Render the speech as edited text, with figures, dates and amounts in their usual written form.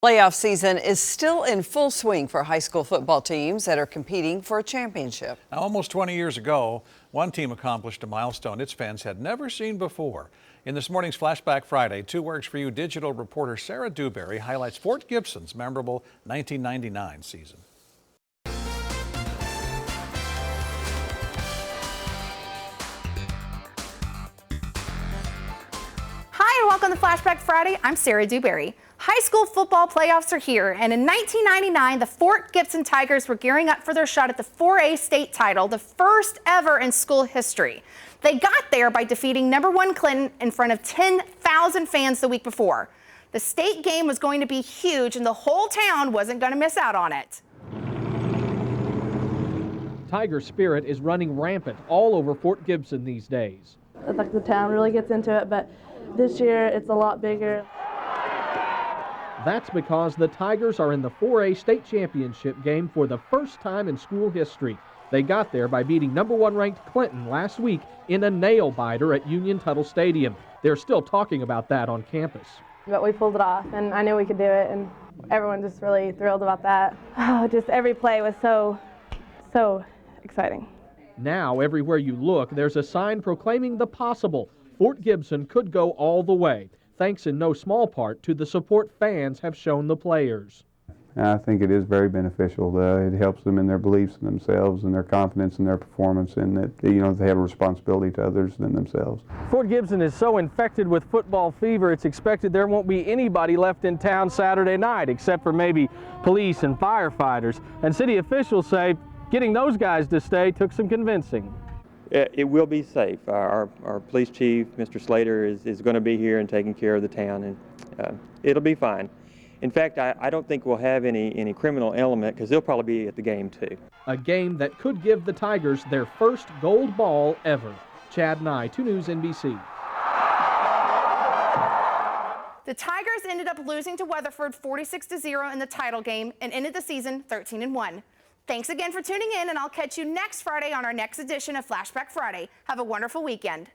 Playoff season is still in full swing for high school football teams that are competing for a championship. Now, almost 20 years ago, one team accomplished a milestone its fans had never seen before. In this morning's Flashback Friday, 2 Works for You digital reporter Sarah Dewberry highlights Fort Gibson's memorable 1999 season. Hi and welcome to Flashback Friday. I'm Sarah Dewberry. High school football playoffs are here, and in 1999, the Fort Gibson Tigers were gearing up for their shot at the 4A state title, the first ever in school history. They got there by defeating #1 Clinton in front of 10,000 fans the week before. The state game was going to be huge, and the whole town wasn't going to miss out on it. Tiger spirit is running rampant all over Fort Gibson these days. It's like the town really gets into it, but this year it's a lot bigger. That's because the Tigers are in the 4A state championship game for the first time in school history. They got there by beating #1 ranked Clinton last week in a nail-biter at Union Tuttle Stadium. They're still talking about that on campus. But we pulled it off, and I knew we could do it, and everyone just really thrilled about that. Oh, just every play was so exciting. Now, everywhere you look, there's a sign proclaiming the possible. Fort Gibson could go all the way, thanks in no small part to the support fans have shown the players. I think it is very beneficial. It helps them in their beliefs in themselves and their confidence in their performance, and that they have a responsibility to others than themselves. Fort Gibson is so infected with football fever, it's expected there won't be anybody left in town Saturday night, except for maybe police and firefighters. And city officials say getting those guys to stay took some convincing. It will be safe. Our police chief, Mr. Slater, is going to be here and taking care of the town, and it'll be fine. In fact, I don't think we'll have any criminal element, because they'll probably be at the game too. A game that could give the Tigers their first gold ball ever. Chad Nye, 2 News NBC. The Tigers ended up losing to Weatherford 46-0 in the title game and ended the season 13-1. Thanks again for tuning in, and I'll catch you next Friday on our next edition of Flashback Friday. Have a wonderful weekend.